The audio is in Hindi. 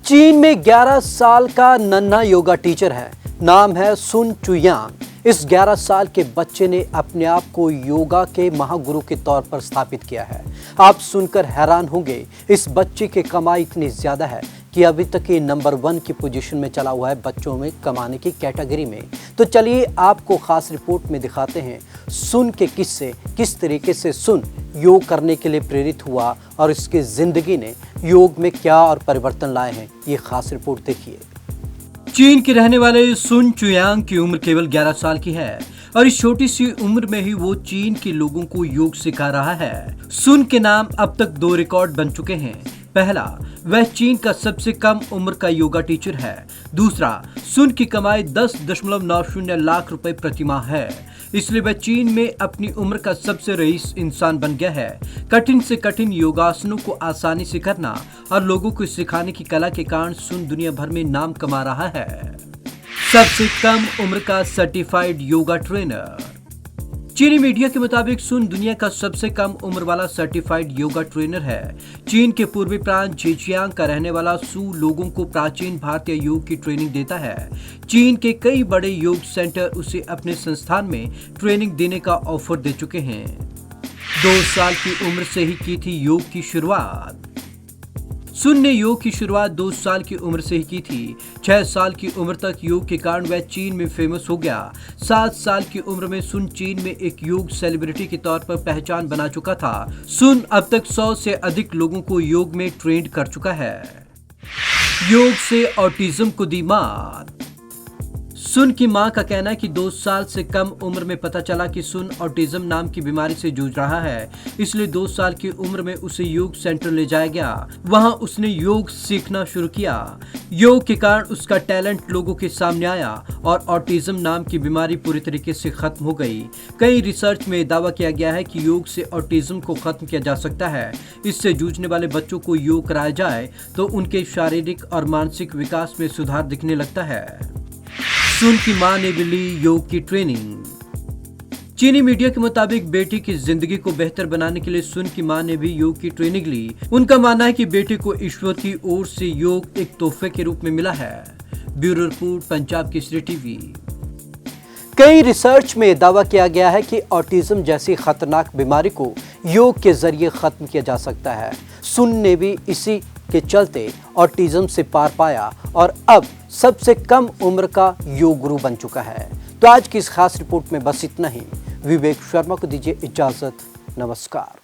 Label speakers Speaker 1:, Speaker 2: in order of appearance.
Speaker 1: चीन में 11 साल का नन्हा योगा टीचर है। नाम है सुन चुयांग। इस 11 साल के बच्चे ने अपने आप को योगा के महागुरु के तौर पर स्थापित किया है। आप सुनकर हैरान होंगे, इस बच्चे की कमाई इतनी ज्यादा है कि अभी तक ये नंबर 1 की पोजीशन में चला हुआ है बच्चों में कमाने की कैटेगरी में। तो चलिए आपको खास रिपोर्ट में दिखाते हैं सुन के किस्से, किस तरीके से सुन योग करने के लिए प्रेरित हुआ और इसकी जिंदगी ने योग में क्या और परिवर्तन लाए हैं। ये खास रिपोर्ट देखिए।
Speaker 2: चीन के रहने वाले सुन चुयांग की उम्र केवल 11 साल की है और इस छोटी सी उम्र में ही वो चीन के लोगों को योग सिखा रहा है। सुन के नाम अब तक 2 रिकॉर्ड बन चुके हैं। पहला, वह चीन का सबसे कम उम्र का योगा टीचर है। दूसरा, सुन की कमाई 10.90 लाख रुपए प्रति माह है, इसलिए वह चीन में अपनी उम्र का सबसे रईस इंसान बन गया है। कठिन से कठिन योगासनों को आसानी से करना और लोगों को सिखाने की कला के कारण सुन दुनिया भर में नाम कमा रहा है। सबसे कम उम्र का सर्टिफाइड योगा ट्रेनर। चीनी मीडिया के मुताबिक सुन दुनिया का सबसे कम उम्र वाला सर्टिफाइड योगा ट्रेनर है। चीन के पूर्वी प्रांत झेजियांग का रहने वाला सू लोगों को प्राचीन भारतीय योग की ट्रेनिंग देता है। चीन के कई बड़े योग सेंटर उसे अपने संस्थान में ट्रेनिंग देने का ऑफर दे चुके हैं। 2 साल की उम्र से ही की थी योग की शुरुआत। सुन ने योग की शुरुआत 2 साल की उम्र से ही की थी। 6 साल की उम्र तक योग के कारण वह चीन में फेमस हो गया। 7 साल की उम्र में सुन चीन में एक योग सेलिब्रिटी के तौर पर पहचान बना चुका था। सुन अब तक 100 से अधिक लोगों को योग में ट्रेंड कर चुका है। योग से ऑटिज्म को दी मात। सुन की मां का कहना है कि 2 साल से कम उम्र में पता चला कि सुन ऑटिज्म नाम की बीमारी से जूझ रहा है, इसलिए 2 साल की उम्र में उसे योग सेंटर ले जाया गया। वहां उसने योग सीखना शुरू किया। योग के कारण उसका टैलेंट लोगों के सामने आया और ऑटिज्म नाम की बीमारी पूरी तरीके से खत्म हो गई। कई रिसर्च में दावा किया गया है कि योग से ऑटिज्म को खत्म किया जा सकता है। इससे जूझने वाले बच्चों को योग कराया जाए तो उनके शारीरिक और मानसिक विकास में सुधार दिखने लगता है। सुन की मां ने भी ली योग की ट्रेनिंग। चीनी मीडिया के मुताबिक बेटी की जिंदगी को बेहतर बनाने के लिए सुन की मां ने भी योग की ट्रेनिंग ली। उनका मानना है कि बेटी को ईश्वर की ओर से योग एक तोहफे के रूप में मिला है। Bureau report, Punjab Kesari TV.
Speaker 1: कई रिसर्च में दावा किया गया है कि ऑटिज्म जैसी खतरनाक बीमारी को योग के जरिए खत्म किया जा सकता है। सुन ने भी इसी के चलते ऑटिज्म से पार पाया और अब सबसे कम उम्र का योग गुरु बन चुका है। तो आज की इस खास रिपोर्ट में बस इतना ही। विवेक शर्मा को दीजिए इजाजत। नमस्कार।